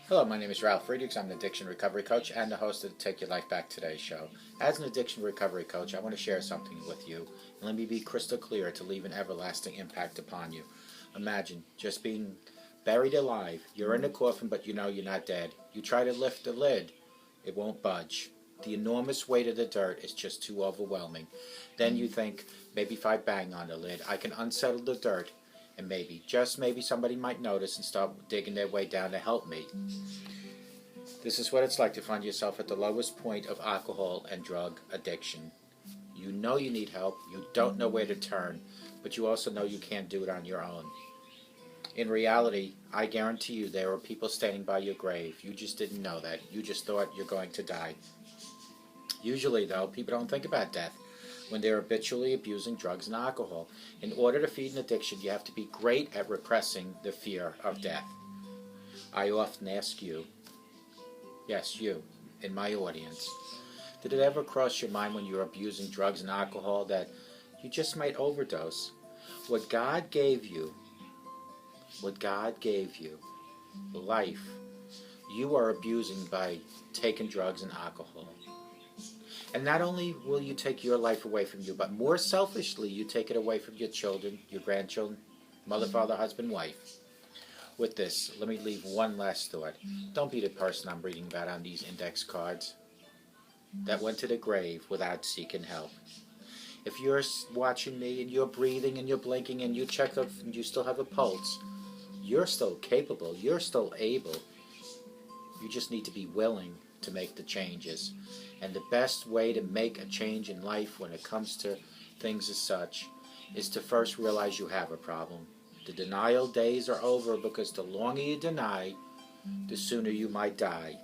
Hello, my name is Ralf Friedrichs. I'm an addiction recovery coach and the host of the Take Your Life Back Today show. As an addiction recovery coach, I want to share something with you, and let me be crystal clear to leave an everlasting impact upon you. Imagine just being buried alive. You're in the coffin, but you know you're not dead. You try to lift the lid, it won't budge. The enormous weight of the dirt is just too overwhelming. Then you think, maybe if I bang on the lid, I can unsettle the dirt, and maybe, just maybe, somebody might notice and start digging their way down to help me. This is what it's like to find yourself at the lowest point of alcohol and drug addiction. You know you need help, you don't know where to turn, but you also know you can't do it on your own. In reality, I guarantee you there are people standing by your grave. You just didn't know that. You just thought you're going to die. Usually, though, people don't think about death when they're habitually abusing drugs and alcohol. In order to feed an addiction, you have to be great at repressing the fear of death. I often ask you, yes, you, in my audience, did it ever cross your mind when you're abusing drugs and alcohol that you just might overdose? What God gave you, life, you are abusing by taking drugs and alcohol. And not only will you take your life away from you, but more selfishly, you take it away from your children, your grandchildren, mother, father, husband, wife. With this, let me leave one last thought. Don't be the person I'm reading about on these index cards that went to the grave without seeking help. If you're watching me and you're breathing and you're blinking and you check up and you still have a pulse, you're still capable, you're still able. You just need to be willing to make the changes. And the best way to make a change in life when it comes to things as such is to first realize you have a problem. The denial days are over, because the longer you deny, the sooner you might die.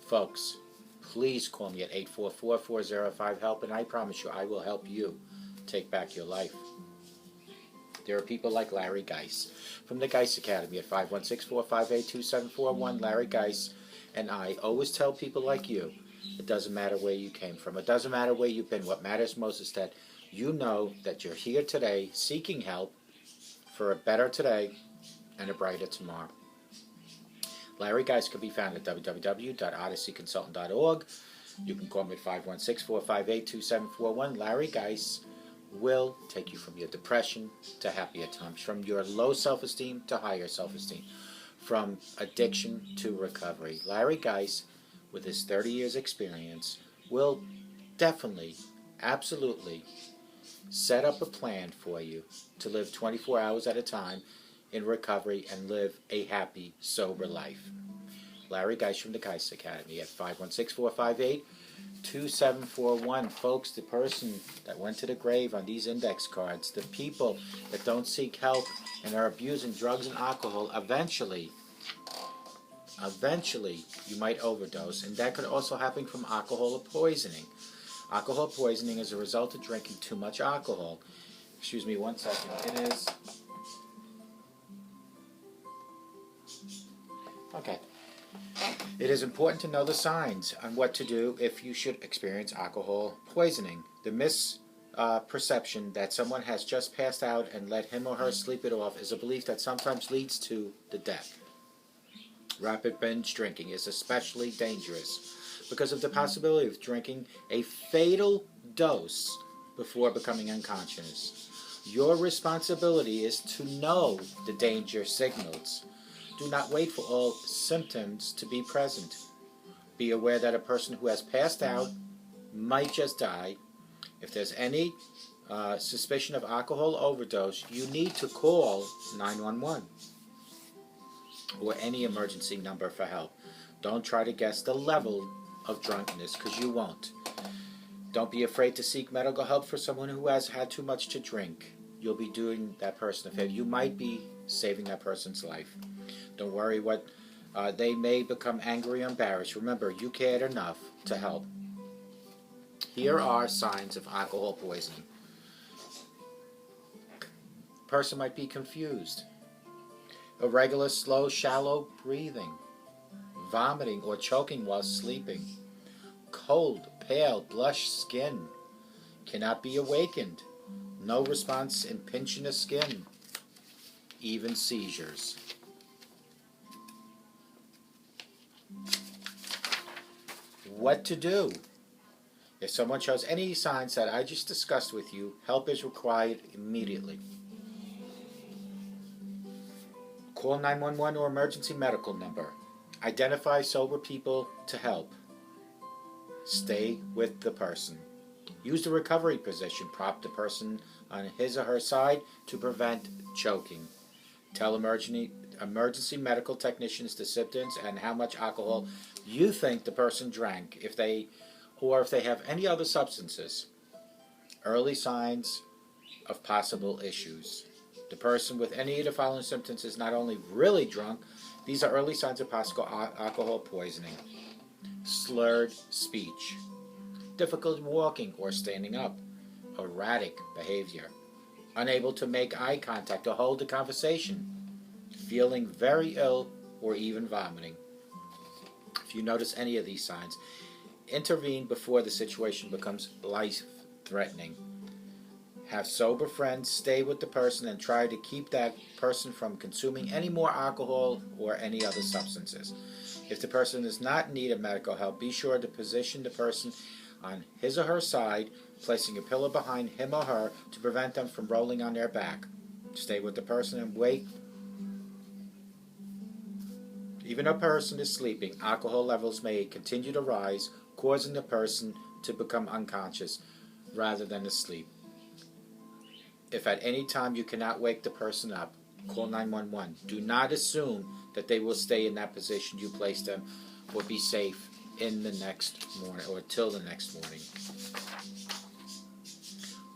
Folks, please call me at 844-405-HELP, and I promise you I will help you take back your life. There are people like Larry Geis from the Geis Academy at 516-458-2741. Larry Geis and I always tell people like you, it doesn't matter where you came from. It doesn't matter where you've been. What matters most is that you know that you're here today seeking help for a better today and a brighter tomorrow. Larry Geis can be found at www.odysseyconsultant.org. You can call me at 516-458-2741. Larry Geis will take you from your depression to happier times, from your low self-esteem to higher self-esteem, from addiction to recovery. Larry Geis, with his 30 years experience, will definitely, absolutely set up a plan for you to live 24 hours at a time in recovery and live a happy, sober life. Larry Geis from the Geis Academy at 516-458-2741. Folks, the person that went to the grave on these index cards, the people that don't seek help and are abusing drugs and alcohol, eventually you might overdose, and that could also happen from alcohol poisoning. Alcohol poisoning is a result of drinking too much alcohol. Excuse me one second. It is important to know the signs on what to do if you should experience alcohol poisoning. The misperception that someone has just passed out and let him or her sleep it off is a belief that sometimes leads to the death. Rapid binge drinking is especially dangerous because of the possibility of drinking a fatal dose before becoming unconscious. Your responsibility is to know the danger signals. Do not wait for all symptoms to be present. Be aware that a person who has passed out might just die. If there's any suspicion of alcohol overdose, you need to call 911 or any emergency number for help. Don't try to guess the level of drunkenness, because you won't. Don't be afraid to seek medical help for someone who has had too much to drink. You'll be doing that person a favor. You might be saving that person's life. Don't worry what they may become angry or embarrassed. Remember, you cared enough to help. Here are signs of alcohol poisoning. A person might be confused. Irregular, slow, shallow breathing. Vomiting or choking while sleeping. Cold, pale, blushed skin. Cannot be awakened. No response in pinching the skin. Even seizures. What to do? If someone shows any signs that I just discussed with you, help is required immediately. Call 911 or emergency medical number. Identify sober people to help. Stay with the person. Use the recovery position. Prop the person on his or her side to prevent choking. Tell emergency medical technicians the symptoms and how much alcohol you think the person drank, if they have any other substances. Early signs of possible issues. The person with any of the following symptoms is not only really drunk, these are early signs of possible alcohol poisoning. Slurred speech, difficulty walking or standing up, erratic behavior, unable to make eye contact or hold a conversation, feeling very ill or even vomiting. If you notice any of these signs, intervene before the situation becomes life-threatening. Have sober friends stay with the person and try to keep that person from consuming any more alcohol or any other substances. If the person is not in need of medical help, be sure to position the person on his or her side, placing a pillow behind him or her to prevent them from rolling on their back. Stay with the person and wait. Even if a person is sleeping, alcohol levels may continue to rise, causing the person to become unconscious rather than asleep. If at any time you cannot wake the person up, call 911. Do not assume that they will stay in that position you placed them or be safe in the next morning or till the next morning.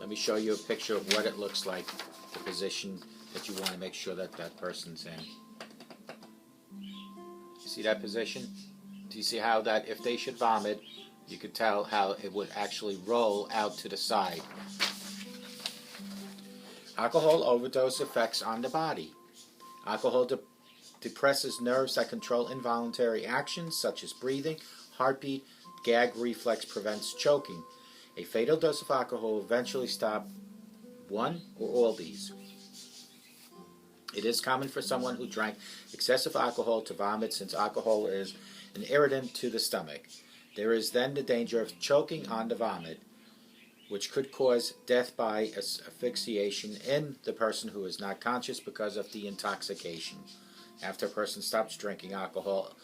Let me show you a picture of what it looks like, the position that you want to make sure that that person's in. See that position? Do you see how that if they should vomit, you could tell how it would actually roll out to the side. Alcohol overdose effects on the body. Alcohol depresses nerves that control involuntary actions such as breathing, heartbeat, gag reflex prevents choking. A fatal dose of alcohol will eventually stop one or all these. It is common for someone who drank excessive alcohol to vomit since alcohol is an irritant to the stomach. There is then the danger of choking on the vomit, which could cause death by asphyxiation in the person who is not conscious because of the intoxication. After a person stops drinking, alcohol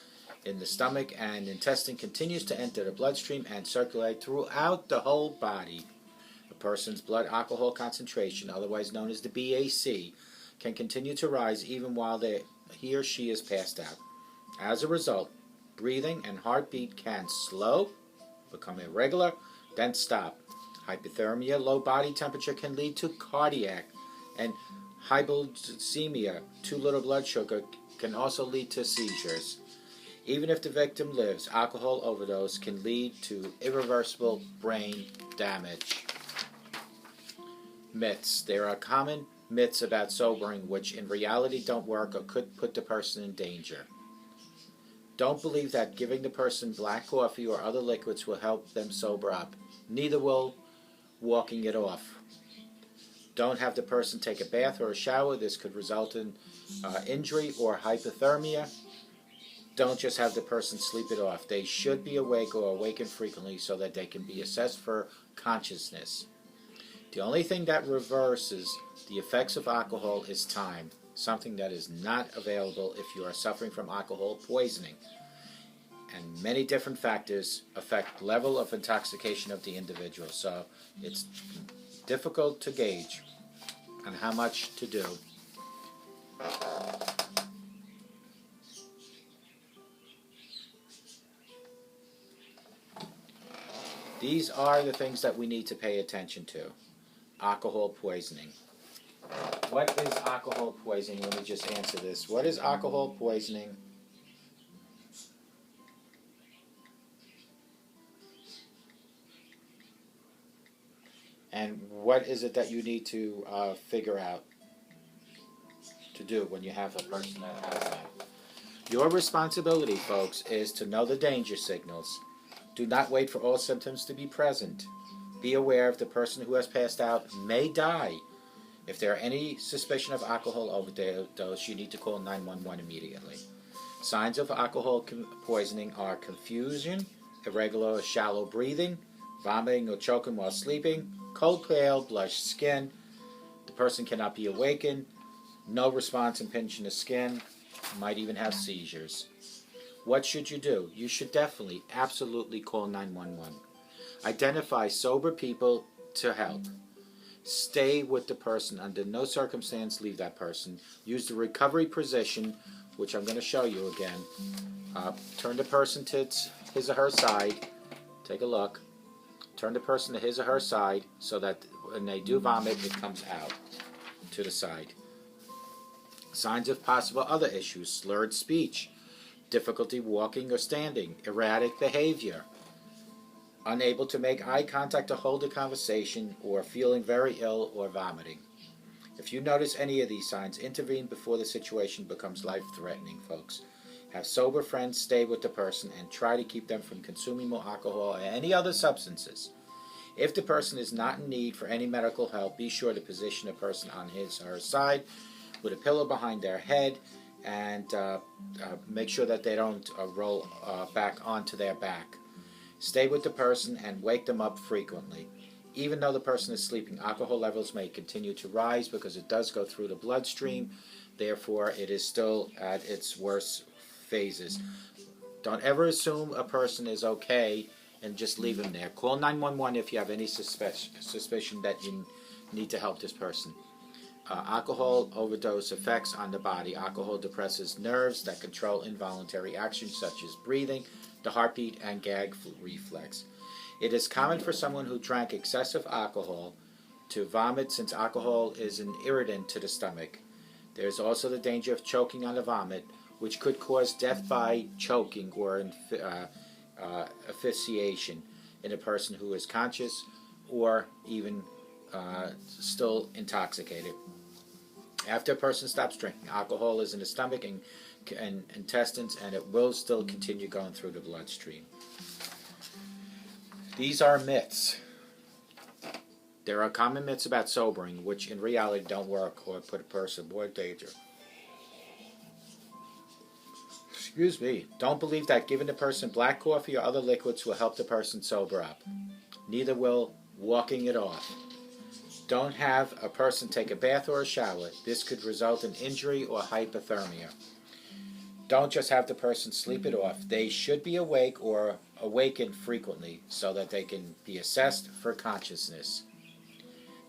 in the stomach and intestine continues to enter the bloodstream and circulate throughout the whole body. A person's blood alcohol concentration, otherwise known as the BAC, can continue to rise even while he or she is passed out. As a result, breathing and heartbeat can slow, become irregular, then stop. Hypothermia, low body temperature, can lead to cardiac, and hypoglycemia, too little blood sugar, can also lead to seizures. Even if the victim lives, alcohol overdose can lead to irreversible brain damage. Myths. There are common myths about sobering which in reality don't work or could put the person in danger. Don't believe that giving the person black coffee or other liquids will help them sober up. Neither will walking it off. Don't have the person take a bath or a shower. This could result in injury or hypothermia. Don't just have the person sleep it off. They should be awake or awaken frequently so that they can be assessed for consciousness. The only thing that reverses the effects of alcohol is time, something that is not available if you are suffering from alcohol poisoning. And many different factors affect level of intoxication of the individual, so it's difficult to gauge on how much to do. These are the things that we need to pay attention to. Alcohol poisoning. What is alcohol poisoning? Let me just answer this. What is alcohol poisoning? And what is it that you need to figure out to do when you have a person that has that? Your responsibility, folks, is to know the danger signals. Do not wait for all symptoms to be present. Be aware if the person who has passed out may die. If there are any suspicion of alcohol overdose, you need to call 911 immediately. Signs of alcohol poisoning are confusion, irregular or shallow breathing, vomiting or choking while sleeping, cold, pale, blushed skin, the person cannot be awakened, no response in pinching the skin, might even have seizures. What should you do? You should definitely, absolutely call 911. Identify sober people to help. Stay with the person. Under no circumstance leave that person. Use the recovery position, which I'm going to show you again. Turn the person to his or her side. Take a look. Turn the person to his or her side so that when they do vomit, it comes out to the side. Signs of possible other issues: slurred speech, difficulty walking or standing, erratic behavior, unable to make eye contact or hold a conversation, or feeling very ill or vomiting. If you notice any of these signs, intervene before the situation becomes life-threatening, folks. Have sober friends stay with the person and try to keep them from consuming more alcohol or any other substances. If the person is not in need for any medical help, be sure to position the person on his or her side with a pillow behind their head, and make sure that they don't roll back onto their back. Stay with the person and wake them up frequently. Even though the person is sleeping, alcohol levels may continue to rise because it does go through the bloodstream. Therefore, it is still at its worst phases. Don't ever assume a person is okay and just leave him there. Call 911 if you have any suspicion that you need to help this person. Alcohol overdose effects on the body. Alcohol depresses nerves that control involuntary actions such as breathing, the heartbeat, and gag reflex. It is common for someone who drank excessive alcohol to vomit, since alcohol is an irritant to the stomach. There is also the danger of choking on the vomit, which could cause death by choking or asphyxiation in a person who is conscious or even still intoxicated. After a person stops drinking, alcohol is in the stomach and intestines, and it will still continue going through the bloodstream. These are myths. There are common myths about sobering, which in reality don't work or put a person in more danger. Excuse me. Don't believe that giving the person black coffee or other liquids will help the person sober up. Neither will walking it off. Don't have a person take a bath or a shower. This could result in injury or hypothermia. Don't just have the person sleep it off. They should be awake or awakened frequently so that they can be assessed for consciousness.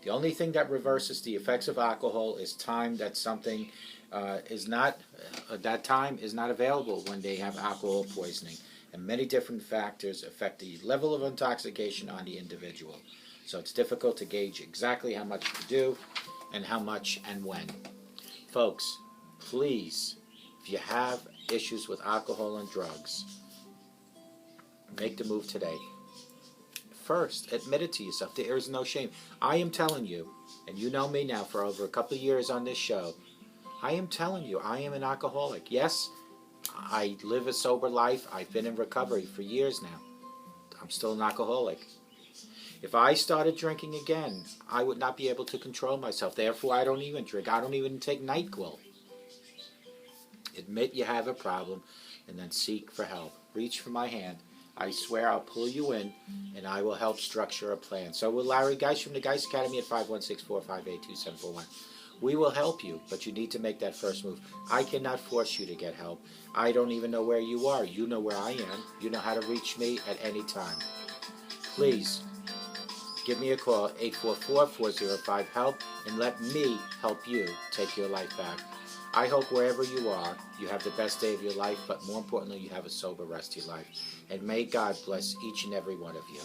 The only thing that reverses the effects of alcohol is time that something that time is not available when they have alcohol poisoning, and many different factors affect the level of intoxication on the individual. So it's difficult to gauge exactly how much to do and how much and when. Folks, please, if you have issues with alcohol and drugs, make the move today. First, admit it to yourself. There is no shame. I am telling you, and you know me now for over a couple of years on this show, I am telling you, I am an alcoholic. Yes, I live a sober life. I've been in recovery for years now. I'm still an alcoholic. If I started drinking again, I would not be able to control myself. Therefore, I don't even drink. I don't even take NyQuil. Admit you have a problem, and then seek for help. Reach for my hand. I swear I'll pull you in, and I will help structure a plan. So will Larry Geist from the Geist Academy at 516-458-2741. We will help you, but you need to make that first move. I cannot force you to get help. I don't even know where you are. You know where I am. You know how to reach me at any time. Please, give me a call, 844-405-HELP, and let me help you take your life back. I hope wherever you are, you have the best day of your life, but more importantly, you have a sober rest of your life. And may God bless each and every one of you.